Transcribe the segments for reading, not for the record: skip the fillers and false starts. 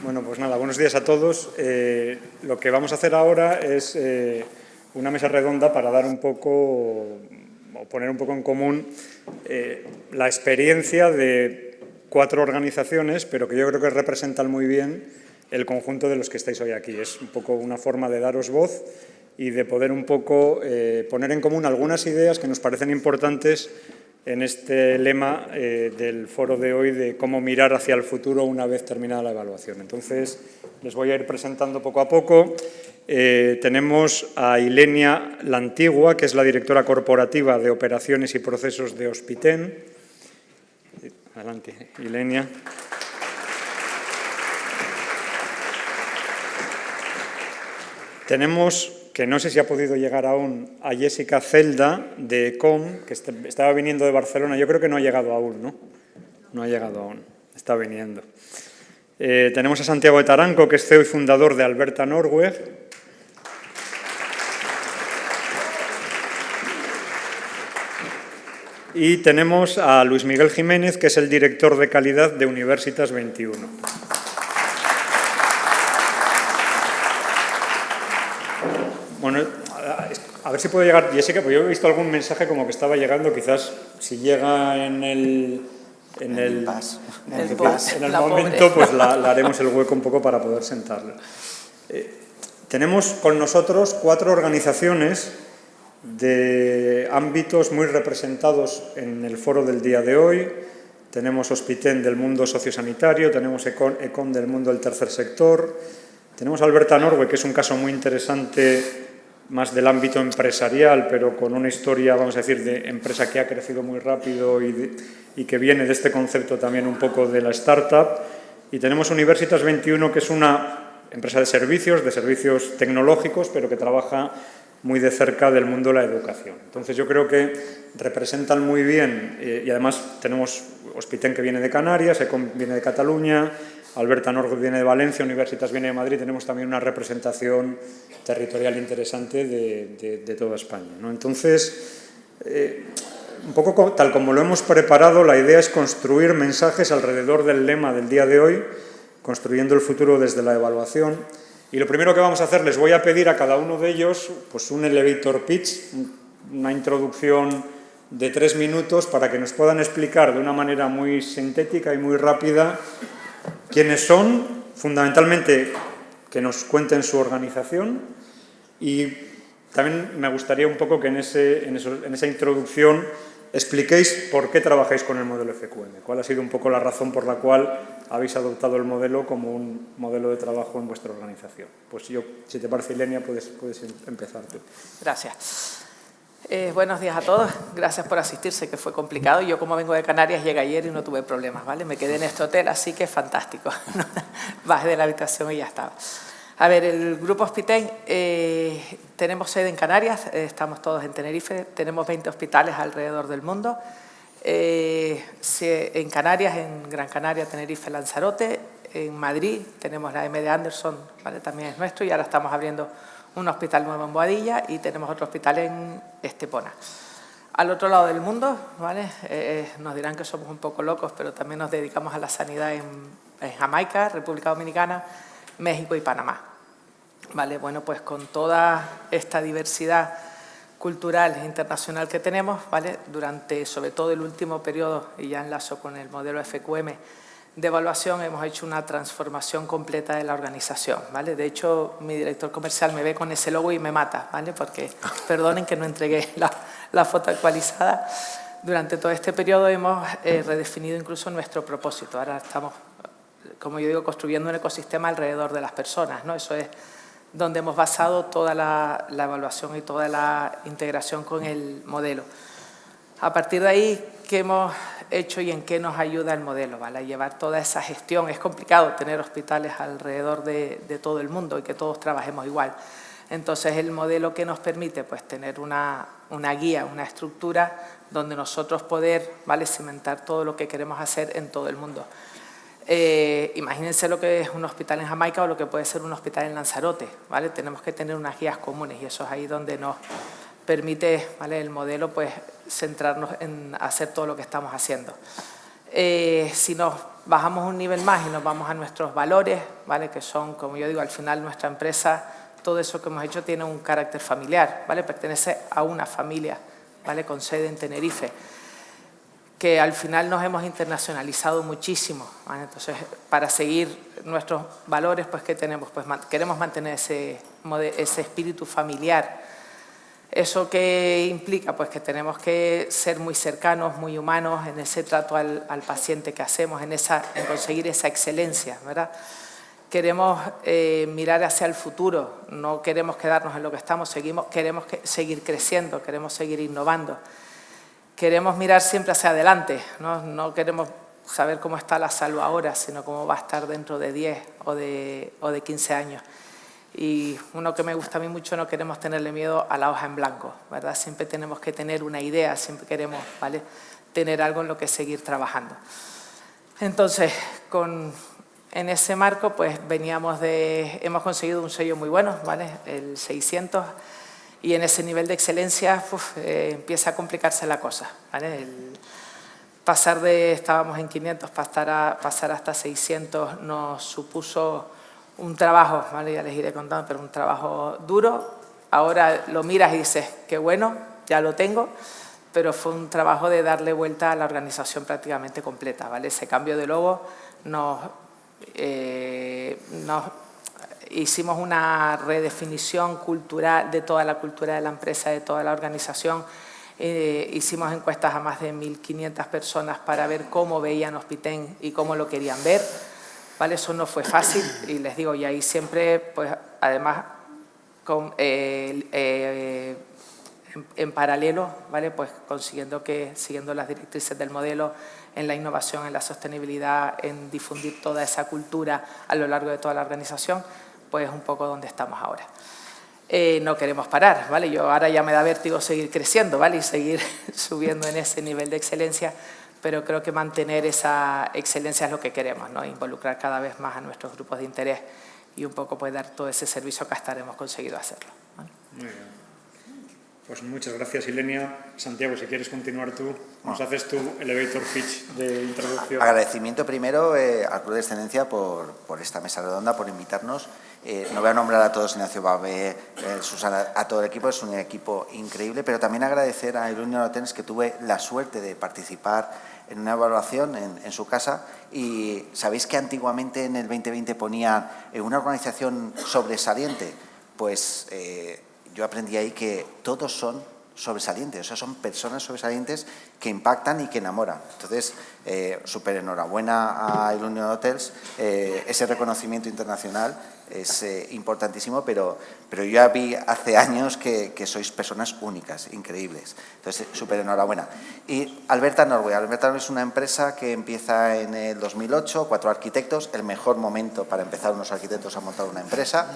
Bueno, pues nada, buenos días a todos. Lo que vamos a hacer ahora es una mesa redonda para dar un poco, o poner un poco en común la experiencia de 4 organizaciones, pero que yo creo que representan muy bien el conjunto de los que estáis hoy aquí. Es un poco una forma de daros voz y de poder un poco poner en común algunas ideas que nos parecen importantes en este lema del foro de hoy de cómo mirar hacia el futuro una vez terminada la evaluación. Entonces, les voy a ir presentando poco a poco. Tenemos a Ilenia Lantigua, que es la directora corporativa de Operaciones y Procesos de Hospiten. Adelante, Ilenia. Tenemos, que no sé si ha podido llegar aún, a Jessica Celda, de ECOM, que estaba viniendo de Barcelona. Yo creo que no ha llegado aún, ¿no? No ha llegado aún, está viniendo. Tenemos a Santiago de Taranco, que es CEO y fundador de Alberta Norweg. Y tenemos a Luis Miguel Jiménez, que es el director de calidad de Universitas 21. Bueno, a ver si puede llegar Jessica, porque yo he visto algún mensaje como que estaba llegando, quizás si llega en el momento, pues la haremos el hueco un poco para poder sentarla. Tenemos con nosotros 4 organizaciones de ámbitos muy representados en el foro del día de hoy. Tenemos Hospiten del mundo sociosanitario, tenemos ECOM del mundo del tercer sector, tenemos Alberta Norweg, que es un caso muy interesante más del ámbito empresarial, pero con una historia, vamos a decir, de empresa que ha crecido muy rápido y que viene de este concepto también un poco de la startup. Y tenemos Universitas 21, que es una empresa de servicios tecnológicos, pero que trabaja muy de cerca del mundo de la educación. Entonces, yo creo que representan muy bien, y además tenemos Hospiten, que viene de Canarias, ECOM viene de Cataluña, Alberta Norweg viene de Valencia, Universitas viene de Madrid. Tenemos también una representación territorial interesante de toda España, ¿no? Entonces, un poco tal como lo hemos preparado, la idea es construir mensajes alrededor del lema del día de hoy, construyendo el futuro desde la evaluación. Y lo primero que vamos a hacer, les voy a pedir a cada uno de ellos pues un elevator pitch, una introducción de 3 minutos para que nos puedan explicar de una manera muy sintética y muy rápida quiénes son, fundamentalmente que nos cuenten su organización, y también me gustaría un poco que en esa introducción expliquéis por qué trabajáis con el modelo FQM, cuál ha sido un poco la razón por la cual habéis adoptado el modelo como un modelo de trabajo en vuestra organización. Pues yo, si te parece, Ilenia, puedes empezar tú. Gracias. Buenos días a todos. Gracias por asistirse, que fue complicado. Yo, como vengo de Canarias, llegué ayer y no tuve problemas, ¿vale? Me quedé en este hotel, así que fantástico. Bajé de la habitación y ya estaba. A ver, el Grupo Hospiten, tenemos sede en Canarias, estamos todos en Tenerife, tenemos 20 hospitales alrededor del mundo. En Canarias, en Gran Canaria, Tenerife, Lanzarote. En Madrid tenemos la MD Anderson, ¿vale? También es nuestro, y ahora estamos abriendo un hospital nuevo en Boadilla y tenemos otro hospital en Estepona. Al otro lado del mundo, ¿vale? Nos dirán que somos un poco locos, pero también nos dedicamos a la sanidad en Jamaica, República Dominicana, México y Panamá. ¿Vale? Bueno, pues con toda esta diversidad cultural e internacional que tenemos, ¿vale? Durante sobre todo el último periodo, y ya enlazo con el modelo FQM de evaluación, hemos hecho una transformación completa de la organización, ¿vale? De hecho, mi director comercial me ve con ese logo y me mata, ¿vale? Porque, perdonen que no entregué la foto actualizada. Durante todo este periodo hemos redefinido incluso nuestro propósito. Ahora estamos, como yo digo, construyendo un ecosistema alrededor de las personas, ¿no? Eso es donde hemos basado toda la evaluación y toda la integración con el modelo. A partir de ahí, ¿qué hemos hecho y en qué nos ayuda el modelo, ¿vale? A llevar toda esa gestión? Es complicado tener hospitales alrededor de todo el mundo y que todos trabajemos igual. Entonces, el modelo que nos permite pues, tener una guía, una estructura donde nosotros poder, ¿vale? Cimentar todo lo que queremos hacer en todo el mundo. Imagínense lo que es un hospital en Jamaica o lo que puede ser un hospital en Lanzarote, ¿vale? Tenemos que tener unas guías comunes y eso es ahí donde nos permite, ¿vale? El modelo pues centrarnos en hacer todo lo que estamos haciendo. Si nos bajamos un nivel más y nos vamos a nuestros valores, ¿vale? Que son, como yo digo, al final nuestra empresa, todo eso que hemos hecho tiene un carácter familiar, ¿vale? Pertenece a una familia, ¿vale? Con sede en Tenerife, que al final nos hemos internacionalizado muchísimo, ¿vale? Entonces, para seguir nuestros valores, pues, ¿qué tenemos? Pues queremos mantener ese espíritu familiar. ¿Eso qué implica? Pues que tenemos que ser muy cercanos, muy humanos en ese trato al paciente que hacemos, en conseguir esa excelencia, ¿verdad? Queremos mirar hacia el futuro, no queremos quedarnos en lo que estamos, queremos seguir creciendo, queremos seguir innovando. Queremos mirar siempre hacia adelante, ¿no? No queremos saber cómo está la salud ahora, sino cómo va a estar dentro de 10 o de 15 años. Y uno que me gusta a mí mucho, no queremos tenerle miedo a la hoja en blanco, ¿verdad? Siempre tenemos que tener una idea, siempre queremos, ¿vale?, tener algo en lo que seguir trabajando. Entonces, en ese marco, pues hemos conseguido un sello muy bueno, ¿vale?, el 600, y en ese nivel de excelencia empieza a complicarse la cosa, ¿vale? Estábamos en 500, pasar hasta 600 nos supuso un trabajo, ¿vale?, ya les iré contando, pero un trabajo duro. Ahora lo miras y dices, qué bueno, ya lo tengo, pero fue un trabajo de darle vuelta a la organización prácticamente completa, ¿vale? Ese cambio de logo hicimos una redefinición cultural de toda la cultura de la empresa, de toda la organización. Hicimos encuestas a más de 1.500 personas para ver cómo veían Hospiten y cómo lo querían ver, ¿vale? Eso no fue fácil y les digo, y ahí siempre, pues además, en paralelo, ¿vale?, pues siguiendo las directrices del modelo, en la innovación, en la sostenibilidad, en difundir toda esa cultura a lo largo de toda la organización, pues es un poco donde estamos ahora. No queremos parar, ¿vale? Ahora ya me da vértigo seguir creciendo, ¿vale?, y seguir subiendo en ese nivel de excelencia, pero creo que mantener esa excelencia es lo que queremos, ¿no? Involucrar cada vez más a nuestros grupos de interés y un poco pues dar todo ese servicio que hasta hemos conseguido hacerlo, ¿vale? Muy bien. Pues muchas gracias, Ilenia. Santiago, si quieres continuar tú, nos haces tu elevator pitch de introducción. Agradecimiento primero al Club de Excelencia por esta mesa redonda, por invitarnos. No voy a nombrar a todos, Ignacio Babé, Susana, a todo el equipo, es un equipo increíble, pero también agradecer a Ilunion Hotels, que tuve la suerte de participar en una evaluación en su casa, y sabéis que antiguamente en el 2020 ponían una organización sobresaliente. Pues yo aprendí ahí que todos son sobresalientes, o sea, son personas sobresalientes que impactan y que enamoran. Entonces, súper enhorabuena a Ilunion Hotels, ese reconocimiento internacional es importantísimo, pero yo ya vi hace años que sois personas únicas, increíbles. Entonces, súper enhorabuena. Y Alberta Norway. Alberta Norway es una empresa que empieza en el 2008, 4 arquitectos, el mejor momento para empezar unos arquitectos a montar una empresa.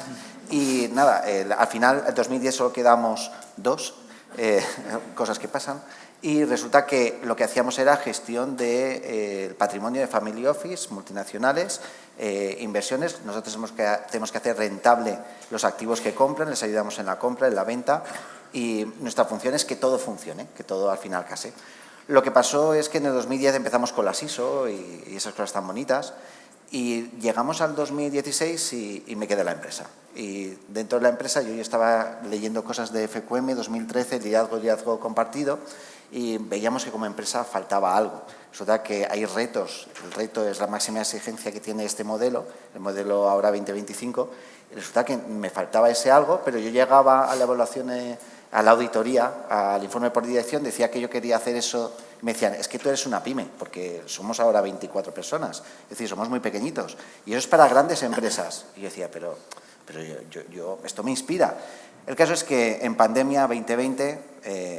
Y nada, al final, en 2010 solo quedamos 2, cosas que pasan. Y resulta que lo que hacíamos era gestión del patrimonio de family office, multinacionales, inversiones. Nosotros tenemos que hacer rentable los activos que compran, les ayudamos en la compra, en la venta, y nuestra función es que todo funcione, que todo al final case. Lo que pasó es que en el 2010 empezamos con las ISO y esas cosas tan bonitas, y llegamos al 2016 y me quedé en la empresa. Y dentro de la empresa yo ya estaba leyendo cosas de FQM 2013, liderazgo compartido, y veíamos que como empresa faltaba algo. Resulta que hay retos, el reto es la máxima exigencia que tiene este modelo, el modelo ahora 2025, y resulta que me faltaba ese algo, pero yo llegaba a la evaluación, a la auditoría, al informe por dirección, decía que yo quería hacer eso, me decían, es que tú eres una pyme, porque somos ahora 24 personas, es decir, somos muy pequeñitos, y eso es para grandes empresas. Y yo decía, pero esto me inspira. El caso es que en pandemia 2020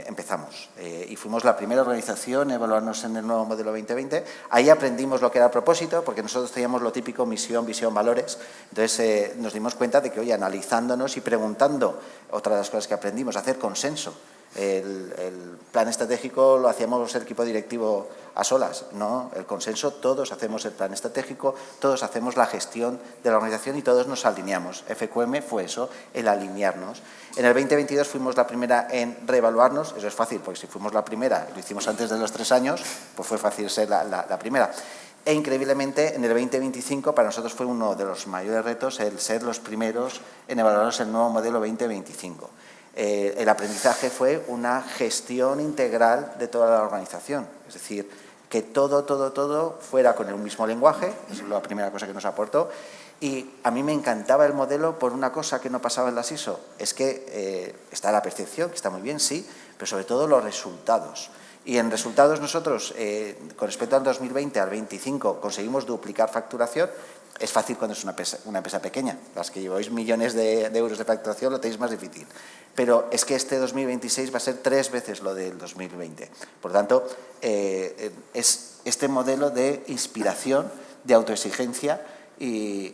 empezamos y fuimos la primera organización a evaluarnos en el nuevo modelo 2020. Ahí aprendimos lo que era el propósito, porque nosotros teníamos lo típico, misión, visión, valores. Entonces nos dimos cuenta de que, oye, analizándonos y preguntando, otra de las cosas que aprendimos, hacer consenso. El plan estratégico lo hacíamos el equipo directivo a solas, ¿no? El consenso, todos hacemos el plan estratégico, todos hacemos la gestión de la organización y todos nos alineamos. FQM fue eso, el alinearnos. En el 2022 fuimos la primera en reevaluarnos, eso es fácil, porque si fuimos la primera, lo hicimos antes de los 3 años, pues fue fácil ser la primera. E increíblemente en el 2025 para nosotros fue uno de los mayores retos el ser los primeros en evaluarnos el nuevo modelo 2025. El aprendizaje fue una gestión integral de toda la organización, es decir, que todo fuera con el mismo lenguaje, es la primera cosa que nos aportó. Y a mí me encantaba el modelo por una cosa que no pasaba en las ISO, es que está la percepción, que está muy bien, sí, pero sobre todo los resultados. Y en resultados nosotros, con respecto al 2020 al 2025, conseguimos duplicar facturación. Es fácil cuando es una empresa pequeña. Las que lleváis millones de euros de facturación lo tenéis más difícil. Pero es que este 2026 va a ser 3 veces lo del 2020. Por lo tanto, es este modelo de inspiración, de autoexigencia y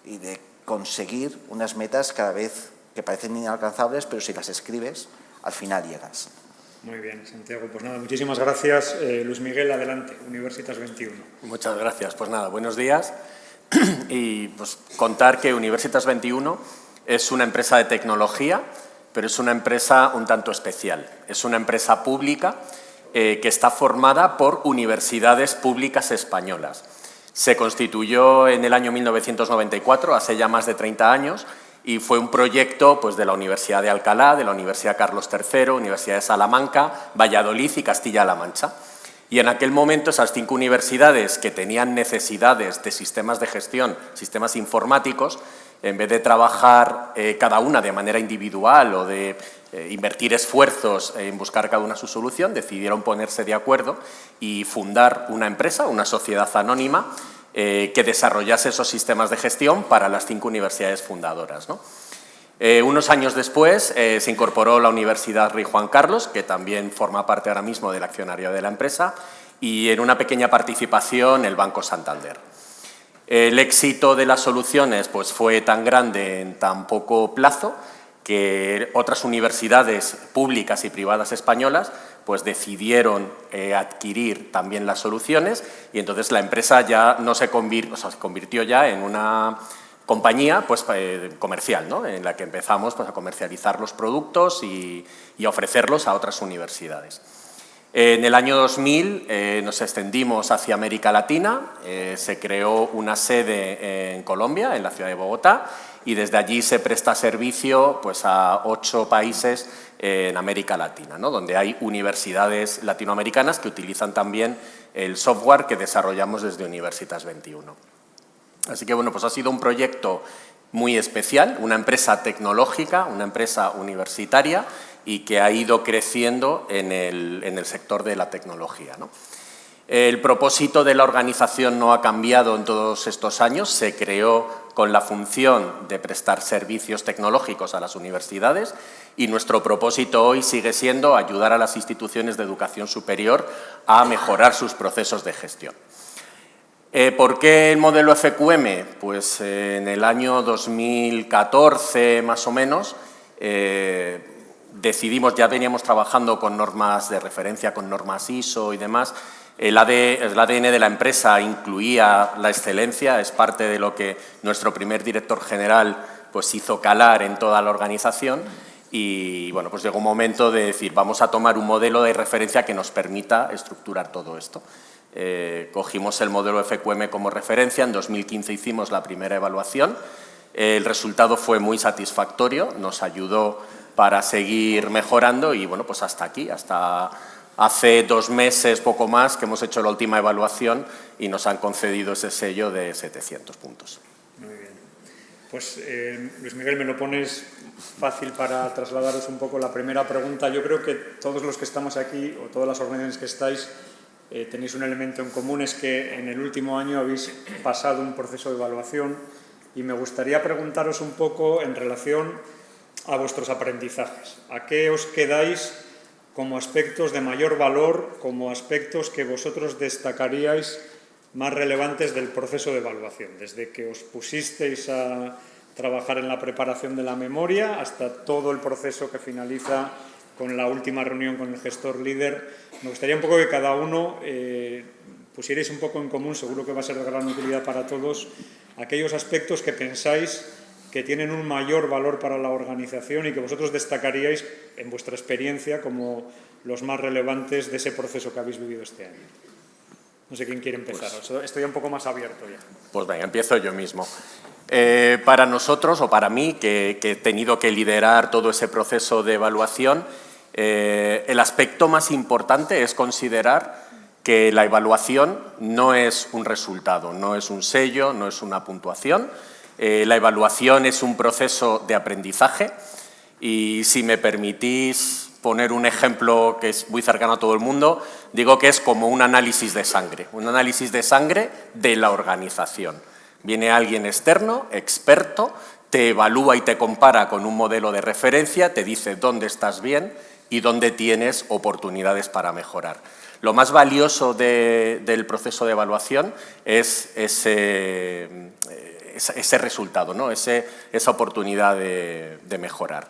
de conseguir unas metas cada vez que parecen inalcanzables, pero si las escribes, al final llegas. Muy bien, Santiago. Pues nada, muchísimas gracias. Luis Miguel, adelante, Universitas 21. Muchas gracias. Pues nada, buenos días. Y pues contar que Universitas 21 es una empresa de tecnología, pero es una empresa un tanto especial. Es una empresa pública que está formada por universidades públicas españolas. Se constituyó en el año 1994, hace ya más de 30 años, y fue un proyecto pues, de la Universidad de Alcalá, de la Universidad Carlos III, Universidad de Salamanca, Valladolid y Castilla-La Mancha. Y en aquel momento esas 5 universidades que tenían necesidades de sistemas de gestión, sistemas informáticos, en vez de trabajar cada una de manera individual o de invertir esfuerzos en buscar cada una su solución, decidieron ponerse de acuerdo y fundar una empresa, una sociedad anónima, que desarrollase esos sistemas de gestión para las 5 universidades fundadoras, ¿no? Unos años después se incorporó la Universidad Rey Juan Carlos, que también forma parte ahora mismo del accionariado de la empresa, y en una pequeña participación el Banco Santander. El éxito de las soluciones pues, fue tan grande en tan poco plazo que otras universidades públicas y privadas españolas pues decidieron adquirir también las soluciones y entonces la empresa ya no se convirtió ya en una compañía pues, comercial, ¿no? En la que empezamos pues, a comercializar los productos y ofrecerlos a otras universidades. En el año 2000 nos extendimos hacia América Latina, se creó una sede en Colombia, en la ciudad de Bogotá, y desde allí se presta servicio pues, a 8 países en América Latina, ¿no? Donde hay universidades latinoamericanas que utilizan también el software que desarrollamos desde Universitas 21. Así que bueno, pues ha sido un proyecto muy especial, una empresa tecnológica, una empresa universitaria y que ha ido creciendo en el sector de la tecnología, ¿no? El propósito de la organización no ha cambiado en todos estos años, se creó con la función de prestar servicios tecnológicos a las universidades y nuestro propósito hoy sigue siendo ayudar a las instituciones de educación superior a mejorar sus procesos de gestión. ¿Por qué el modelo FQM? Pues en el año 2014 más o menos decidimos, ya veníamos trabajando con normas de referencia, con normas ISO y demás. El ADN de la empresa incluía la excelencia, es parte de lo que nuestro primer director general pues, hizo calar en toda la organización y bueno, pues llegó un momento de decir vamos a tomar un modelo de referencia que nos permita estructurar todo esto. Cogimos el modelo FQM como referencia, en 2015 hicimos la primera evaluación, el resultado fue muy satisfactorio, nos ayudó para seguir mejorando y bueno, pues hasta aquí, hasta hace 2 meses, poco más, que hemos hecho la última evaluación y nos han concedido ese sello de 700 puntos. Muy bien. Pues Luis Miguel, me lo pones fácil para trasladaros un poco la primera pregunta. Yo creo que todos los que estamos aquí o todas las organizaciones que estáis tenéis un elemento en común, es que en el último año habéis pasado un proceso de evaluación y me gustaría preguntaros un poco en relación a vuestros aprendizajes. ¿A qué os quedáis como aspectos de mayor valor, como aspectos que vosotros destacaríais más relevantes del proceso de evaluación? Desde que os pusisteis a trabajar en la preparación de la memoria hasta todo el proceso que finaliza con la última reunión con el gestor líder. Me gustaría un poco que cada uno pusierais un poco en común, seguro que va a ser de gran utilidad para todos, aquellos aspectos que pensáis que tienen un mayor valor para la organización y que vosotros destacaríais en vuestra experiencia como los más relevantes de ese proceso que habéis vivido este año. No sé quién quiere empezar. Estoy un poco más abierto ya. Pues venga, empiezo yo mismo. Para nosotros, o para mí, que he tenido que liderar todo ese proceso de evaluación, el aspecto más importante es considerar que la evaluación no es un resultado, no es un sello, no es una puntuación. La evaluación es un proceso de aprendizaje y, si me permitís poner un ejemplo que es muy cercano a todo el mundo, digo que es como un análisis de sangre de la organización. Viene alguien externo, experto, te evalúa y te compara con un modelo de referencia, te dice dónde estás bien y dónde tienes oportunidades para mejorar. Lo más valioso del proceso de evaluación es ese resultado, ¿no? Esa oportunidad de mejorar.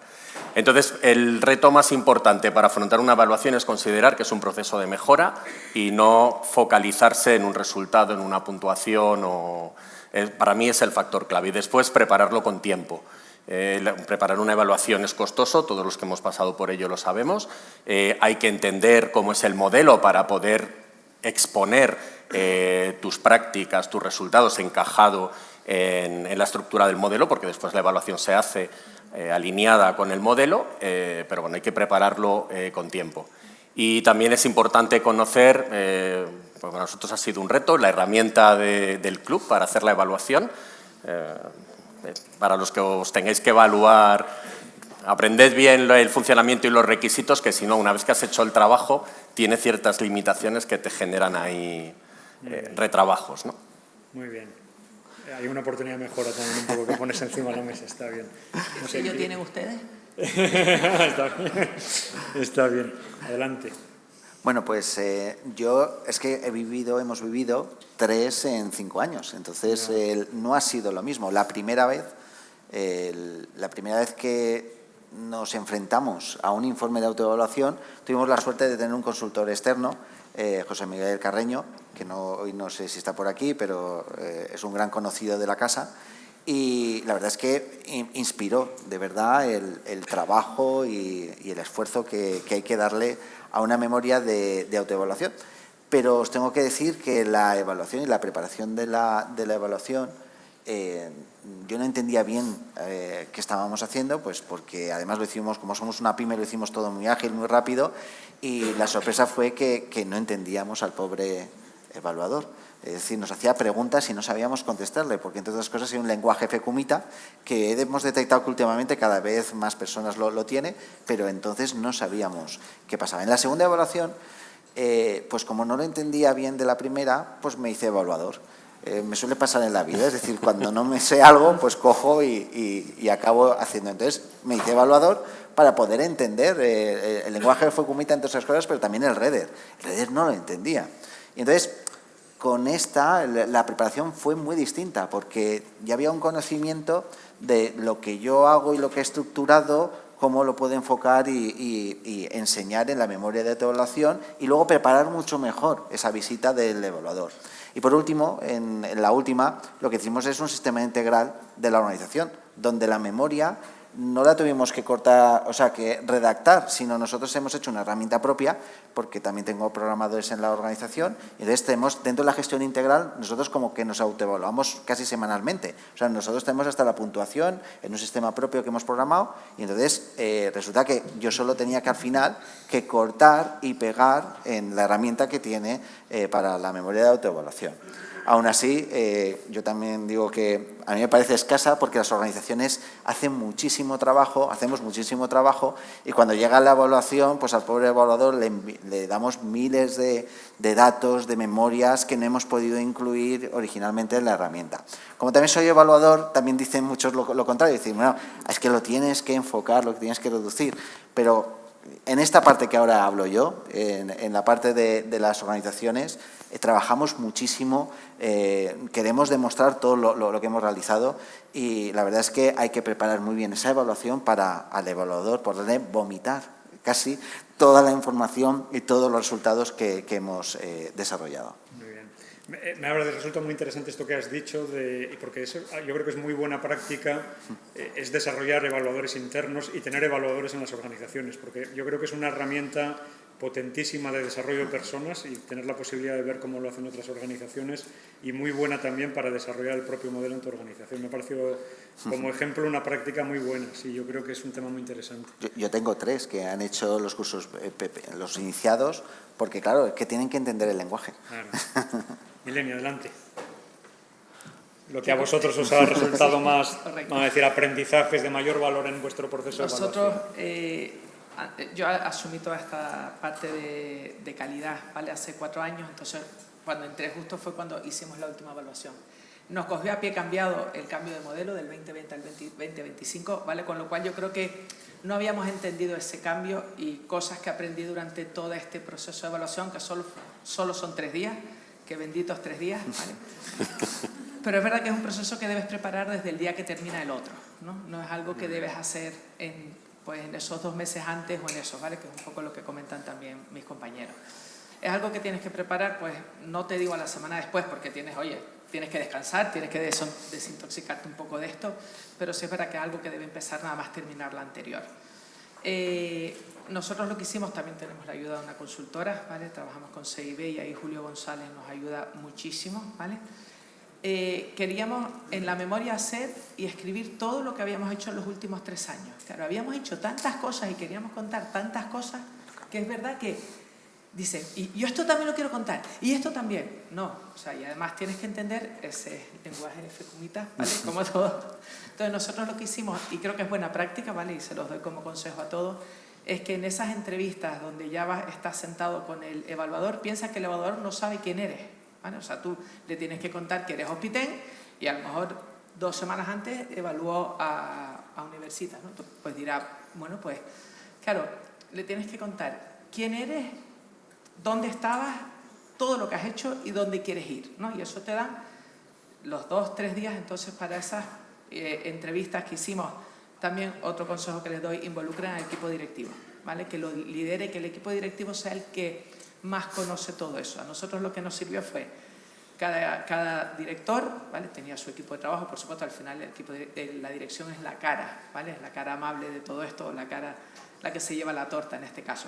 Entonces, el reto más importante para afrontar una evaluación es considerar que es un proceso de mejora y no focalizarse en un resultado, en una puntuación. Para mí es el factor clave. Y después, prepararlo con tiempo. Preparar una evaluación es costoso, todos los que hemos pasado por ello lo sabemos. Hay que entender cómo es el modelo para poder exponer tus prácticas, tus resultados encajado en la estructura del modelo, porque después la evaluación se hace alineada con el modelo, pero bueno, hay que prepararlo con tiempo. Y también es importante conocer, pues para nosotros ha sido un reto, la herramienta del club para hacer la evaluación. Para los que os tengáis que evaluar, aprended bien el funcionamiento y los requisitos, que si no, una vez que has hecho el trabajo, tiene ciertas limitaciones que te generan ahí retrabajos, ¿no? Muy bien. Hay una oportunidad de mejora también un poco que pones encima de la mesa, está bien. No sé, ¿qué tienen ustedes? Está bien. Adelante. Bueno, pues yo es que hemos vivido 3 en 5 años, entonces no ha sido lo mismo. La primera vez que nos enfrentamos a un informe de autoevaluación, tuvimos la suerte de tener un consultor externo, José Miguel Carreño, que hoy no sé si está por aquí, pero es un gran conocido de la casa. Y la verdad es que inspiró de verdad el trabajo y el esfuerzo que hay que darle a una memoria de autoevaluación. Pero os tengo que decir que la evaluación y la preparación de la evaluación, yo no entendía bien qué estábamos haciendo, pues porque además lo hicimos, como somos una pyme, lo hicimos todo muy ágil, muy rápido, y la sorpresa fue que no entendíamos al pobre evaluador. Es decir, nos hacía preguntas y no sabíamos contestarle, porque entre otras cosas hay un lenguaje fecumita que hemos detectado que últimamente cada vez más personas lo tienen, pero entonces no sabíamos qué pasaba. En la segunda evaluación, pues como no lo entendía bien de la primera, pues me hice evaluador. Me suele pasar en la vida, es decir, cuando no me sé algo, pues cojo y acabo haciendo. Entonces me hice evaluador para poder entender el lenguaje fecumita entre otras cosas, pero también el REDER. El REDER no lo entendía. Y entonces, con la preparación fue muy distinta, porque ya había un conocimiento de lo que yo hago y lo que he estructurado, cómo lo puedo enfocar y enseñar en la memoria de autoevaluación, y luego preparar mucho mejor esa visita del evaluador. Y por último, en la última, lo que hicimos es un sistema integral de la organización, donde la memoria no la tuvimos que cortar, o sea, que redactar, sino nosotros hemos hecho una herramienta propia, porque también tengo programadores en la organización, y entonces tenemos, dentro de la gestión integral, nosotros como que nos autoevaluamos casi semanalmente. O sea, nosotros tenemos hasta la puntuación en un sistema propio que hemos programado, y entonces resulta que yo solo tenía que al final que cortar y pegar en la herramienta que tiene para la memoria de autoevaluación. Aún así, yo también digo que a mí me parece escasa, porque las organizaciones hacen muchísimo trabajo, hacemos muchísimo trabajo, y cuando llega la evaluación, pues al pobre evaluador le damos miles de datos, de memorias que no hemos podido incluir originalmente en la herramienta. Como también soy evaluador, también dicen muchos lo contrario, dicen, bueno, es que lo tienes que enfocar, lo tienes que reducir, pero en esta parte que ahora hablo yo, en la parte de las organizaciones, trabajamos muchísimo, queremos demostrar todo lo que hemos realizado, y la verdad es que hay que preparar muy bien esa evaluación para al evaluador poderle vomitar casi toda la información y todos los resultados que hemos desarrollado. Muy bien. Me resulta muy interesante esto que has dicho, porque eso, yo creo que es muy buena práctica, es desarrollar evaluadores internos y tener evaluadores en las organizaciones, porque yo creo que es una herramienta potentísima de desarrollo de personas y tener la posibilidad de ver cómo lo hacen otras organizaciones, y muy buena también para desarrollar el propio modelo en tu organización. Me ha parecido como ejemplo una práctica muy buena. Sí, yo creo que es un tema muy interesante. Yo tengo 3 que han hecho los cursos, los iniciados, porque claro, es que tienen que entender el lenguaje. Claro. Milenia, adelante. Lo que a vosotros os ha resultado más, vamos a decir, aprendizajes de mayor valor en vuestro proceso de evaluación. Nosotros, yo asumí toda esta parte de calidad, ¿vale? Hace 4 años, entonces cuando entré justo fue cuando hicimos la última evaluación. Nos cogió a pie cambiado el cambio de modelo del 2020 al 2025, ¿vale? Con lo cual yo creo que no habíamos entendido ese cambio y cosas que aprendí durante todo este proceso de evaluación, que solo son 3 días, que benditos 3 días, ¿vale? Pero es verdad que es un proceso que debes preparar desde el día que termina el otro, ¿no? No es algo que debes hacer en esos 2 meses antes o en esos, ¿vale? Que es un poco lo que comentan también mis compañeros. Es algo que tienes que preparar, pues no te digo a la semana después, porque tienes que descansar, tienes que desintoxicarte un poco de esto, pero sí es verdad que es algo que debe empezar nada más terminar la anterior. Nosotros lo que hicimos, también tenemos la ayuda de una consultora, ¿vale? Trabajamos con CIB y ahí Julio González nos ayuda muchísimo, ¿vale? Queríamos en la memoria hacer y escribir todo lo que habíamos hecho en los últimos 3 años. Claro, habíamos hecho tantas cosas y queríamos contar tantas cosas que es verdad que dice, y yo esto también lo quiero contar, y esto también. No, o sea, y además tienes que entender ese lenguaje de fecumita, ¿vale? Como todo. Entonces nosotros lo que hicimos, y creo que es buena práctica, ¿vale? Y se los doy como consejo a todos, es que en esas entrevistas donde ya estás sentado con el evaluador, piensa que el evaluador no sabe quién eres, ¿vale? O sea, tú le tienes que contar que eres hospitén y a lo mejor 2 semanas antes evaluó a Universitas, ¿no? Entonces, pues dirá, bueno, pues, claro, le tienes que contar quién eres, dónde estabas, todo lo que has hecho y dónde quieres ir, ¿no? Y eso te dan los 2-3 días entonces para esas entrevistas que hicimos. También otro consejo que les doy, involucren al equipo directivo, ¿vale? Que lo lidere, que el equipo directivo sea el que más conoce todo eso. A nosotros lo que nos sirvió fue cada director, ¿vale? Tenía su equipo de trabajo, por supuesto, al final el equipo la dirección es la cara, ¿vale? Es la cara amable de todo esto, la que se lleva la torta en este caso.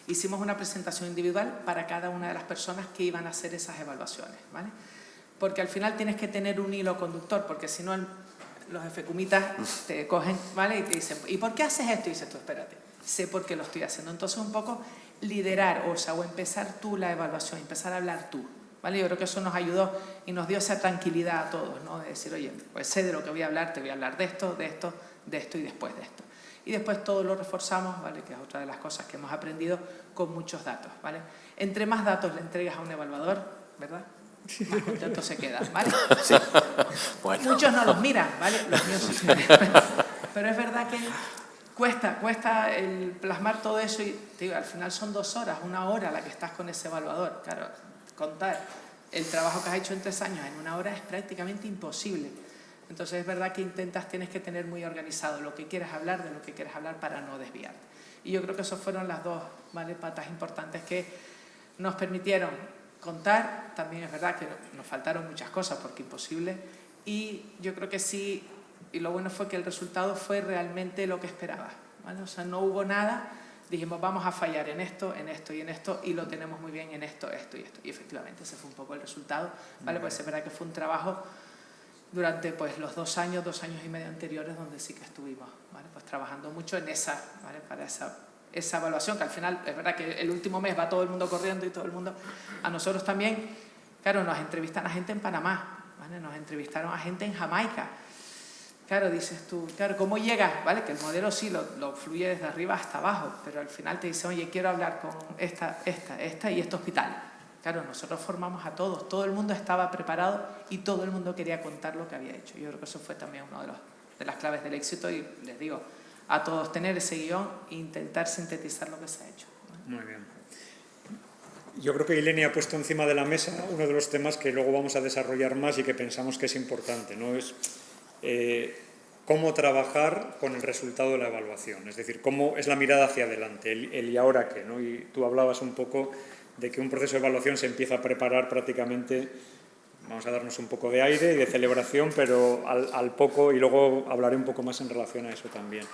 Hicimos una presentación individual para cada una de las personas que iban a hacer esas evaluaciones, ¿vale? Porque al final tienes que tener un hilo conductor, porque si no los efecumitas te cogen, ¿vale? Y te dicen, ¿y por qué haces esto? Y dices tú, espérate, sé por qué lo estoy haciendo. Entonces un poco liderar, o empezar tú la evaluación, empezar a hablar tú, ¿vale? Yo creo que eso nos ayudó y nos dio esa tranquilidad a todos, ¿no? De decir, oye, pues sé de lo que voy a hablar, te voy a hablar de esto, de esto, de esto y después de esto. Y después todo lo reforzamos, ¿vale? Que es otra de las cosas que hemos aprendido, con muchos datos, ¿vale? Entre más datos le entregas a un evaluador, ¿verdad? Más contento se queda, ¿vale? Sí. Bueno. Muchos no los miran, ¿vale? Los míos sí. Pero es verdad que cuesta el plasmar todo eso y te digo, al final son 2 horas, 1 hora la que estás con ese evaluador. Claro, contar el trabajo que has hecho en 3 años en 1 hora es prácticamente imposible. Entonces es verdad que tienes que tener muy organizado lo que quieres hablar, de lo que quieres hablar para no desviarte. Y yo creo que esas fueron las 2, ¿vale? Patas importantes que nos permitieron contar. También es verdad que nos faltaron muchas cosas porque imposible. Y yo creo que sí, y lo bueno fue que el resultado fue realmente lo que esperaba, ¿vale? O sea, no hubo nada, dijimos vamos a fallar en esto y en esto, y lo tenemos muy bien en esto y esto. Y efectivamente ese fue un poco el resultado, ¿vale? Pues es verdad que fue un trabajo durante pues los 2 años y medio anteriores donde sí que estuvimos, ¿vale? Pues trabajando mucho en esa, ¿vale? Para esa evaluación, que al final es verdad que el último mes va todo el mundo corriendo y todo el mundo, a nosotros también, claro, nos entrevistan a gente en Panamá, ¿vale? Nos entrevistaron a gente en Jamaica. Claro, dices tú, claro, ¿cómo llegas? ¿Vale? Que el modelo sí lo fluye desde arriba hasta abajo, pero al final te dice, oye, quiero hablar con esta y este hospital. Claro, nosotros formamos a todos, todo el mundo estaba preparado y todo el mundo quería contar lo que había hecho. Yo creo que eso fue también una de las claves del éxito y les digo a todos, tener ese guión e intentar sintetizar lo que se ha hecho. Muy bien. Yo creo que Ilenia ha puesto encima de la mesa uno de los temas que luego vamos a desarrollar más y que pensamos que es importante, ¿no? Es cómo trabajar con el resultado de la evaluación, es decir, cómo es la mirada hacia adelante, el y ahora qué, ¿no? Y tú hablabas un poco de que un proceso de evaluación se empieza a preparar prácticamente, vamos a darnos un poco de aire y de celebración, pero al poco, y luego hablaré un poco más en relación a eso también.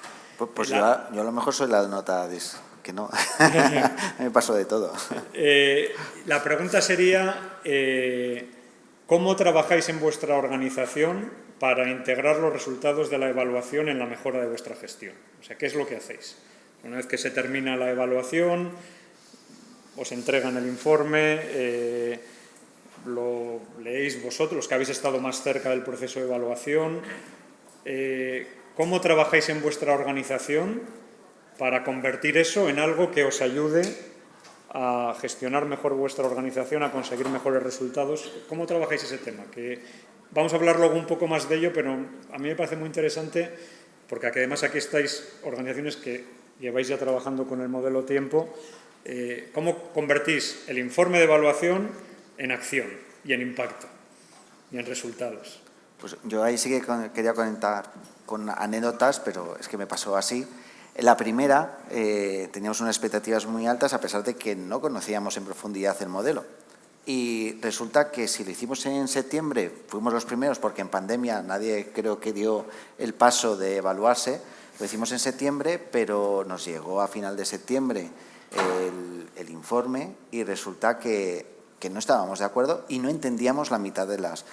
Pues yo a lo mejor soy la nota que no. Me pasó de todo. La pregunta sería, ¿cómo trabajáis en vuestra organización para integrar los resultados de la evaluación en la mejora de vuestra gestión? O sea, ¿qué es lo que hacéis? Una vez que se termina la evaluación, os entregan el informe, lo leéis vosotros, los que habéis estado más cerca del proceso de evaluación. ¿Cómo trabajáis en vuestra organización para convertir eso en algo que os ayude a gestionar mejor vuestra organización, a conseguir mejores resultados? ¿Cómo trabajáis ese tema? Que vamos a hablar luego un poco más de ello, pero a mí me parece muy interesante porque además aquí estáis organizaciones que lleváis ya trabajando con el modelo tiempo. ¿Cómo convertís el informe de evaluación en acción y en impacto y en resultados? Pues yo ahí sí que quería conectar con anécdotas, pero es que me pasó así. En la primera teníamos unas expectativas muy altas a pesar de que no conocíamos en profundidad el modelo. Y resulta que si lo hicimos en septiembre, fuimos los primeros porque en pandemia nadie creo que dio el paso de evaluarse. Lo hicimos en septiembre, pero nos llegó a final de septiembre el informe y resulta que no estábamos de acuerdo y no entendíamos la mitad de las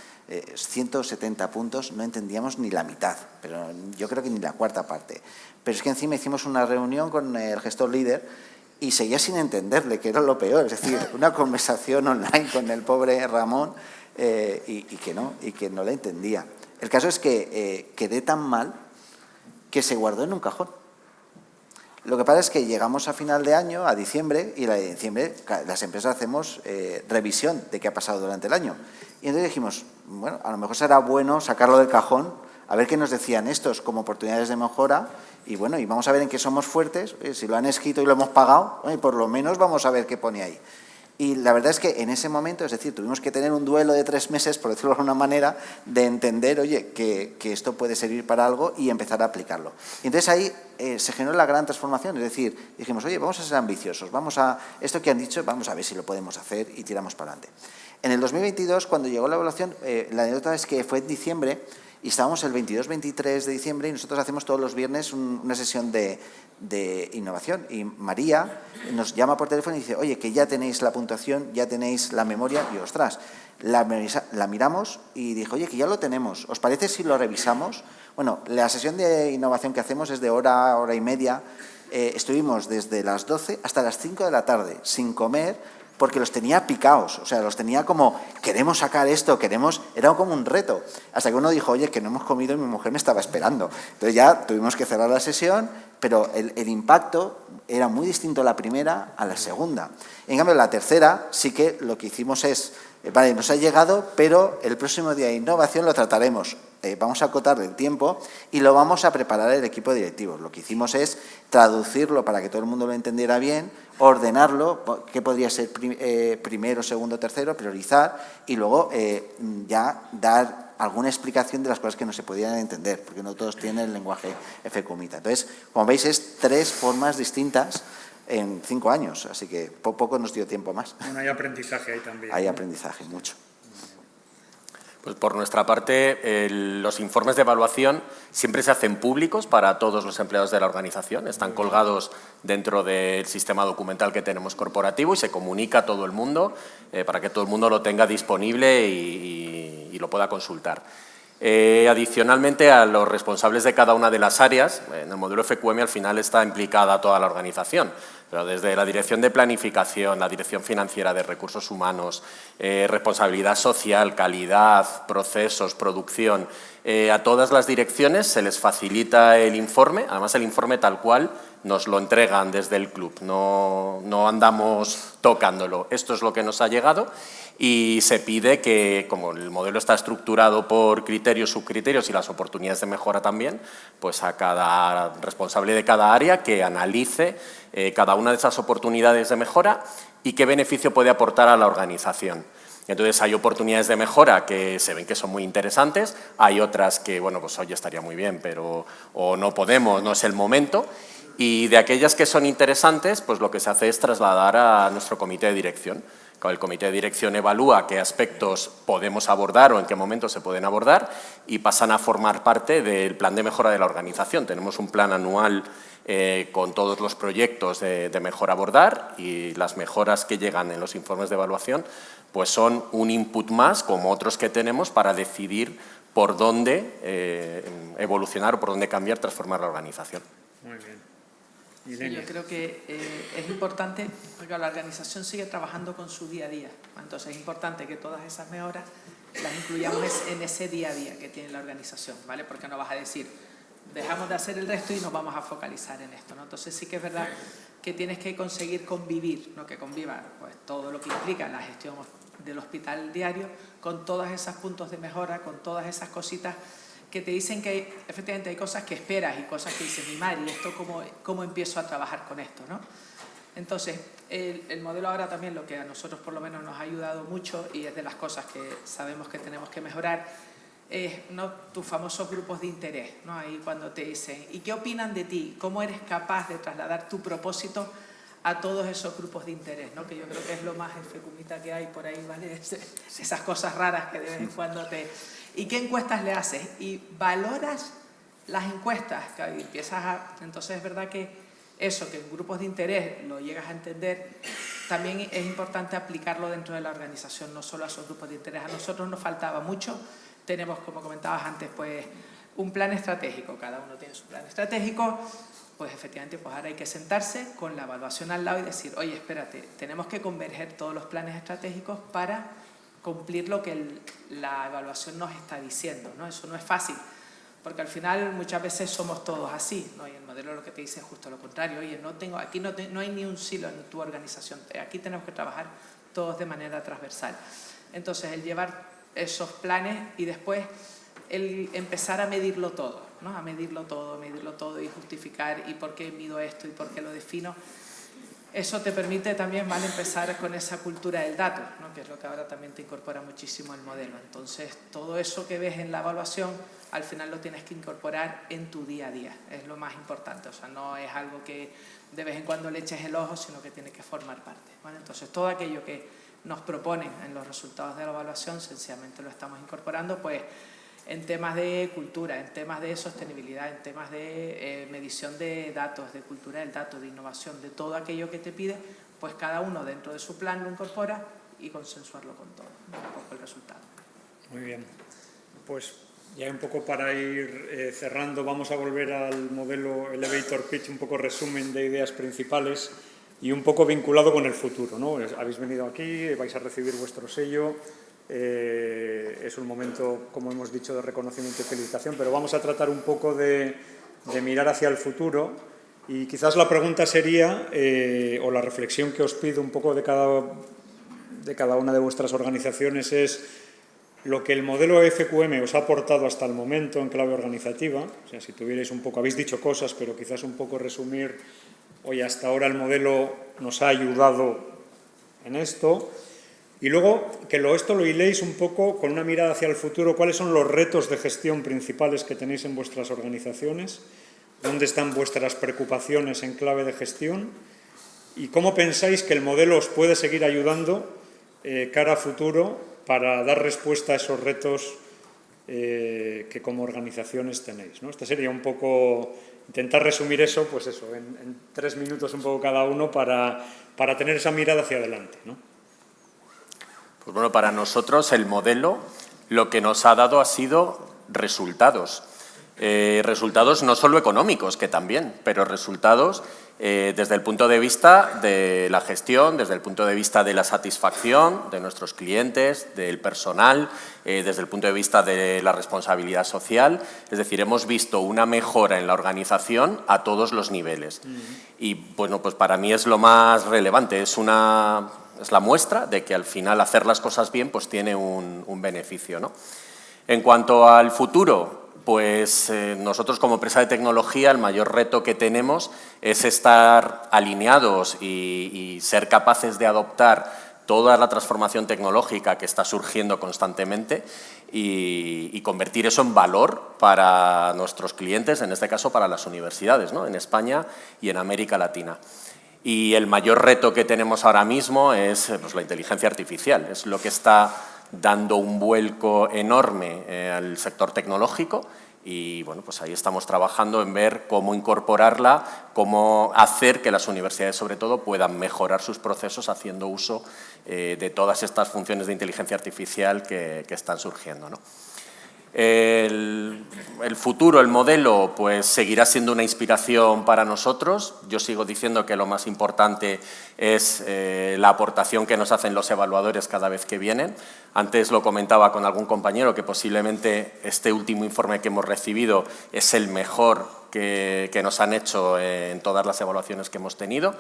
170 puntos, no entendíamos ni la mitad, pero yo creo que ni la cuarta parte. Pero es que encima hicimos una reunión con el gestor líder y seguía sin entenderle, que era lo peor, es decir, una conversación online con el pobre Ramón y que no le entendía. El caso es que quedé tan mal que se guardó en un cajón. Lo que pasa es que llegamos a final de año, a diciembre, y en diciembre las empresas hacemos revisión de qué ha pasado durante el año. Y entonces dijimos, bueno, a lo mejor será bueno sacarlo del cajón, a ver qué nos decían estos como oportunidades de mejora, y bueno, y vamos a ver en qué somos fuertes, si lo han escrito y lo hemos pagado, por lo menos vamos a ver qué pone ahí. Y la verdad es que en ese momento, es decir, tuvimos que tener un duelo de 3 meses, por decirlo de alguna manera, de entender, oye, que esto puede servir para algo y empezar a aplicarlo. Y entonces ahí se generó la gran transformación, es decir, dijimos, oye, vamos a ser ambiciosos, vamos a, esto que han dicho, vamos a ver si lo podemos hacer y tiramos para adelante. En el 2022, cuando llegó la evaluación, la anécdota es que fue en diciembre y estábamos el 22-23 de diciembre y nosotros hacemos todos los viernes una sesión de innovación y María nos llama por teléfono y dice, oye, que ya tenéis la puntuación, ya tenéis la memoria y ostras, la miramos y dijo, oye, que ya lo tenemos, ¿os parece si lo revisamos? Bueno, la sesión de innovación que hacemos es de hora y media, estuvimos desde las 12 hasta las 5 de la tarde sin comer porque los tenía picaos, o sea, los tenía como, queremos sacar esto, era como un reto. Hasta que uno dijo, oye, que no hemos comido y mi mujer me estaba esperando. Entonces ya tuvimos que cerrar la sesión, pero el impacto era muy distinto a la primera a la segunda. En cambio, la tercera sí que lo que hicimos es, vale, nos ha llegado, pero el próximo día de innovación lo trataremos. Vamos a acotar el tiempo y lo vamos a preparar el equipo directivo. Lo que hicimos es traducirlo para que todo el mundo lo entendiera bien, ordenarlo, qué podría ser primero, segundo, tercero, priorizar y luego ya dar alguna explicación de las cosas que no se podían entender, porque no todos tienen el lenguaje FQMITA. Entonces, como veis, es 3 formas distintas en 5 años, así que poco nos dio tiempo más. Bueno, hay aprendizaje ahí también. Hay aprendizaje, mucho. Pues por nuestra parte, los informes de evaluación siempre se hacen públicos para todos los empleados de la organización. Están colgados dentro del sistema documental que tenemos corporativo y se comunica a todo el mundo para que todo el mundo lo tenga disponible y lo pueda consultar. Adicionalmente, a los responsables de cada una de las áreas, en el modelo FQM al final está implicada toda la organización, pero desde la dirección de planificación, la dirección financiera de recursos humanos, responsabilidad social, calidad, procesos, producción, a todas las direcciones se les facilita el informe, además el informe tal cual nos lo entregan desde el club, no andamos tocándolo. Esto es lo que nos ha llegado y se pide que, como el modelo está estructurado por criterios, subcriterios y las oportunidades de mejora también, pues a cada responsable de cada área que analice cada una de esas oportunidades de mejora y qué beneficio puede aportar a la organización. Entonces, hay oportunidades de mejora que se ven que son muy interesantes, hay otras que, bueno, pues hoy estaría muy bien, pero o no podemos, no es el momento. Y de aquellas que son interesantes, pues lo que se hace es trasladar a nuestro comité de dirección. El comité de dirección evalúa qué aspectos podemos abordar o en qué momentos se pueden abordar y pasan a formar parte del plan de mejora de la organización. Tenemos un plan anual con todos los proyectos de mejora a abordar y las mejoras que llegan en los informes de evaluación pues son un input más, como otros que tenemos, para decidir por dónde evolucionar o por dónde cambiar, transformar la organización. Muy bien. Sí, yo creo que es importante, porque la organización sigue trabajando con su día a día. Entonces es importante que todas esas mejoras las incluyamos en ese día a día que tiene la organización, ¿vale? Porque no vas a decir, dejamos de hacer el resto y nos vamos a focalizar en esto, ¿no? Entonces sí que es verdad que tienes que conseguir convivir, ¿no? Que conviva pues, todo lo que implica la gestión del hospital diario con todos esos puntos de mejora, con todas esas cositas que te dicen que efectivamente hay cosas que esperas y cosas que dices, mi madre, ¿y esto cómo empiezo a trabajar con esto, ¿no? Entonces, el modelo ahora también, lo que a nosotros por lo menos nos ha ayudado mucho y es de las cosas que sabemos que tenemos que mejorar, es, ¿no?, tus famosos grupos de interés, ¿no? Ahí cuando te dicen, ¿y qué opinan de ti? ¿Cómo eres capaz de trasladar tu propósito a todos esos grupos de interés, ¿no? Que yo creo que es lo más fecumita que hay por ahí, ¿vale? Esas cosas raras que de vez en cuando te... ¿Y qué encuestas le haces? Y valoras las encuestas, que empiezas a... Entonces es verdad que eso, que en grupos de interés lo llegas a entender, también es importante aplicarlo dentro de la organización, no solo a esos grupos de interés. A nosotros nos faltaba mucho, tenemos, como comentabas antes, pues un plan estratégico, cada uno tiene su plan estratégico, pues efectivamente pues ahora hay que sentarse con la evaluación al lado y decir, oye, espérate, tenemos que converger todos los planes estratégicos para cumplir lo que la evaluación nos está diciendo, ¿no? Eso no es fácil, porque al final muchas veces somos todos así, ¿no? Y el modelo lo que te dice es justo lo contrario, oye, aquí no hay ni un silo en tu organización, aquí tenemos que trabajar todos de manera transversal. Entonces, el llevar esos planes y después el empezar a medirlo todo, ¿no? A medirlo todo y justificar y por qué mido esto y por qué lo defino. Eso te permite también, ¿vale?, empezar con esa cultura del dato, ¿no?, que es lo que ahora también te incorpora muchísimo el modelo. Entonces, todo eso que ves en la evaluación, al final lo tienes que incorporar en tu día a día. Es lo más importante, o sea, no es algo que de vez en cuando le eches el ojo, sino que tiene que formar parte, ¿vale? Entonces, todo aquello que nos proponen en los resultados de la evaluación, sencillamente lo estamos incorporando, pues, en temas de cultura, en temas de sostenibilidad, en temas de medición de datos, de cultura del dato, de innovación, de todo aquello que te pide, pues cada uno dentro de su plan lo incorpora y consensuarlo con todo, ¿no?, un poco el resultado. Muy bien. Pues ya un poco para ir cerrando, vamos a volver al modelo Elevator Pitch, un poco resumen de ideas principales y un poco vinculado con el futuro, ¿no? Habéis venido aquí, vais a recibir vuestro sello. Es un momento, como hemos dicho, de reconocimiento y felicitación, pero vamos a tratar un poco de mirar hacia el futuro y quizás la pregunta sería, o la reflexión que os pido un poco de cada una de vuestras organizaciones es lo que el modelo FQM os ha aportado hasta el momento en clave organizativa. O sea, si tuvierais un poco, habéis dicho cosas, pero quizás un poco resumir, oye, hasta ahora el modelo nos ha ayudado en esto. Y luego, que esto lo hiléis un poco con una mirada hacia el futuro, ¿cuáles son los retos de gestión principales que tenéis en vuestras organizaciones? ¿Dónde están vuestras preocupaciones en clave de gestión? ¿Y cómo pensáis que el modelo os puede seguir ayudando cara a futuro para dar respuesta a esos retos que como organizaciones tenéis, ¿no? Este sería un poco, intentar resumir eso, pues eso, en 3 minutos un poco cada uno para tener esa mirada hacia adelante, ¿no? Pues bueno, para nosotros el modelo lo que nos ha dado ha sido resultados. Resultados no solo económicos, que también, pero resultados desde el punto de vista de la gestión, desde el punto de vista de la satisfacción de nuestros clientes, del personal, desde el punto de vista de la responsabilidad social. Es decir, hemos visto una mejora en la organización a todos los niveles. Y bueno, pues para mí es lo más relevante, es la muestra de que al final hacer las cosas bien pues tiene un beneficio, ¿no? En cuanto al futuro, pues nosotros como empresa de tecnología el mayor reto que tenemos es estar alineados y ser capaces de adoptar toda la transformación tecnológica que está surgiendo constantemente y convertir eso en valor para nuestros clientes, en este caso para las universidades, ¿no?, en España y en América Latina. Y el mayor reto que tenemos ahora mismo es pues, la inteligencia artificial. Es lo que está dando un vuelco enorme al sector tecnológico y bueno, pues ahí estamos trabajando en ver cómo incorporarla, cómo hacer que las universidades sobre todo puedan mejorar sus procesos haciendo uso de todas estas funciones de inteligencia artificial que están surgiendo, ¿no? El futuro, el modelo, pues seguirá siendo una inspiración para nosotros. Yo sigo diciendo que lo más importante es la aportación que nos hacen los evaluadores cada vez que vienen. Antes lo comentaba con algún compañero que posiblemente este último informe que hemos recibido es el mejor que nos han hecho en todas las evaluaciones que hemos tenido.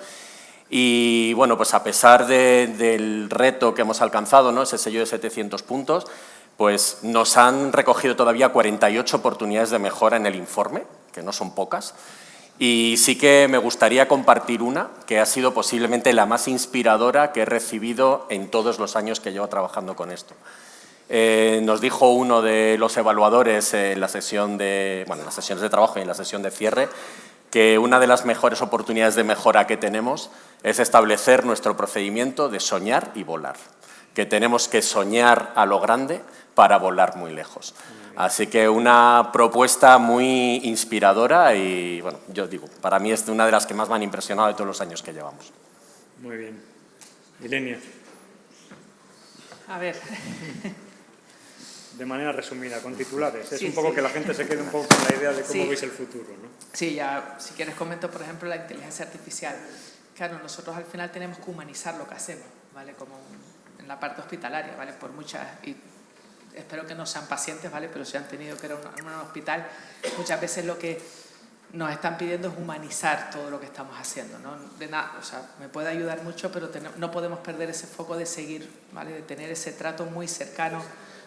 Y bueno, pues a pesar del reto que hemos alcanzado, ¿no?, ese sello de 700 puntos, pues nos han recogido todavía 48 oportunidades de mejora en el informe, que no son pocas, y sí que me gustaría compartir una que ha sido posiblemente la más inspiradora que he recibido en todos los años que llevo trabajando con esto. Nos dijo uno de los evaluadores en la sesión en las sesiones de trabajo y en la sesión de cierre que una de las mejores oportunidades de mejora que tenemos es establecer nuestro procedimiento de soñar y volar, que tenemos que soñar a lo grande para volar muy lejos. Así que una propuesta muy inspiradora y, bueno, yo digo, para mí es una de las que más me han impresionado de todos los años que llevamos. Muy bien. Ilenia. A ver. De manera resumida, con titulares. Es Sí, un poco sí. que la gente se quede un poco con la idea de cómo Sí. veis el futuro, ¿no? Sí, ya, si quieres comento, por ejemplo, la inteligencia artificial. Claro, nosotros al final tenemos que humanizar lo que hacemos, ¿vale? Como en la parte hospitalaria, ¿vale? Por muchas, y espero que no sean pacientes, ¿vale? Pero si han tenido que ir a un hospital, muchas veces lo que nos están pidiendo es humanizar todo lo que estamos haciendo, ¿no? De nada, o sea, me puede ayudar mucho, pero no podemos perder ese foco de seguir, ¿vale? De tener ese trato muy cercano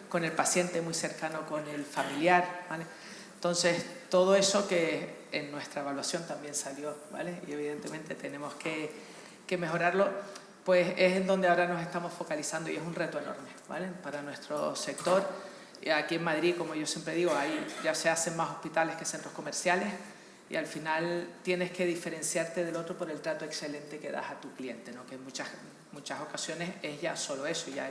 con el paciente, muy cercano con el familiar, ¿vale? Entonces, todo eso que en nuestra evaluación también salió, ¿vale? Y evidentemente tenemos que mejorarlo, pues es en donde ahora nos estamos focalizando y es un reto enorme, ¿vale? Para nuestro sector. Y aquí en Madrid, como yo siempre digo, ahí ya se hacen más hospitales que centros comerciales y al final tienes que diferenciarte del otro por el trato excelente que das a tu cliente, ¿no? Que en muchas ocasiones es ya solo eso, ya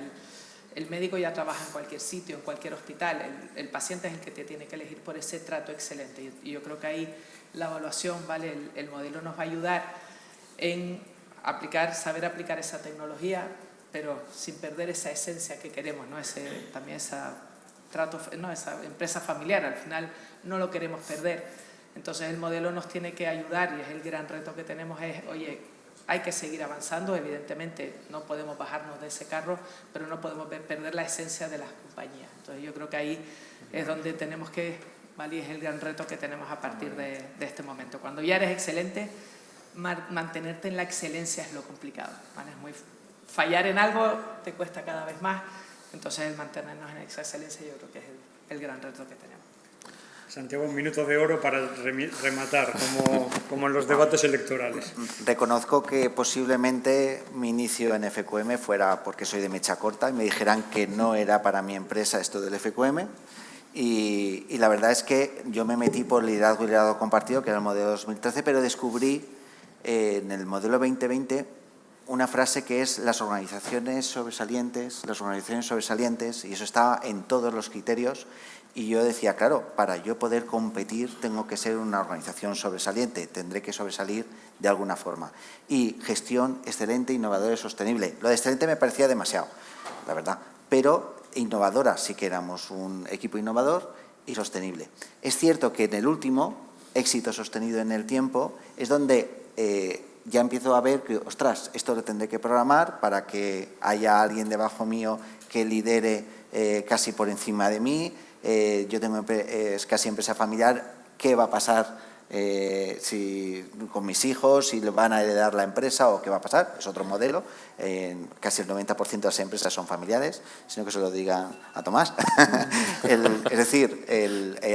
el médico ya trabaja en cualquier sitio, en cualquier hospital, el paciente es el que te tiene que elegir por ese trato excelente. Y yo creo que ahí la evaluación, ¿vale? El modelo nos va a ayudar en saber aplicar esa tecnología, pero sin perder esa esencia que queremos, ¿no? También esa empresa familiar, al final no lo queremos perder. Entonces el modelo nos tiene que ayudar y es el gran reto que tenemos oye, hay que seguir avanzando, evidentemente no podemos bajarnos de ese carro, pero no podemos perder la esencia de las compañías. Entonces yo creo que ahí es donde tenemos que, ¿vale? Y es el gran reto que tenemos a partir de este momento. Cuando ya eres excelente, mantenerte en la excelencia es lo complicado, ¿vale? Fallar en algo te cuesta cada vez más, entonces el mantenernos en esa excelencia yo creo que es el gran reto que tenemos. Santiago, un minuto de oro para rematar, como en los debates electorales. Reconozco que posiblemente mi inicio en FQM fuera porque soy de mecha corta y me dijeran que no era para mi empresa esto del FQM. Y la verdad es que yo me metí por liderazgo y liderazgo compartido, que era el modelo 2013, pero descubrí en el modelo 2020 una frase que es las organizaciones sobresalientes, y eso estaba en todos los criterios. Y yo decía, claro, para yo poder competir tengo que ser una organización sobresaliente, tendré que sobresalir de alguna forma. Y gestión excelente, innovadora y sostenible. Lo de excelente me parecía demasiado, la verdad, pero innovadora sí que éramos un equipo innovador y sostenible. Es cierto que en el último, éxito sostenido en el tiempo, es donde ya empiezo a ver que, ostras, esto lo tendré que programar para que haya alguien debajo mío que lidere casi por encima de mí. Yo tengo casi empresa familiar, ¿qué va a pasar con mis hijos, si le van a heredar la empresa o qué va a pasar? Es otro modelo, casi el 90% de las empresas son familiares, sino que se lo diga a Tomás. Es decir,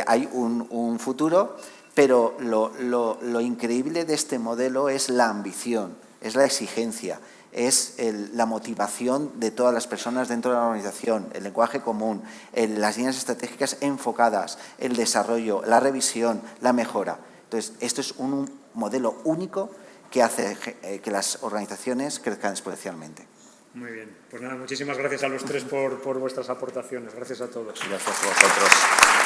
hay un futuro, pero lo increíble de este modelo es la ambición, es la exigencia, es la motivación de todas las personas dentro de la organización, el lenguaje común, las líneas estratégicas enfocadas, el desarrollo, la revisión, la mejora. Entonces, esto es un modelo único que hace que las organizaciones crezcan exponencialmente. Muy bien. Pues nada, muchísimas gracias a los tres por vuestras aportaciones. Gracias a todos. Gracias a vosotros.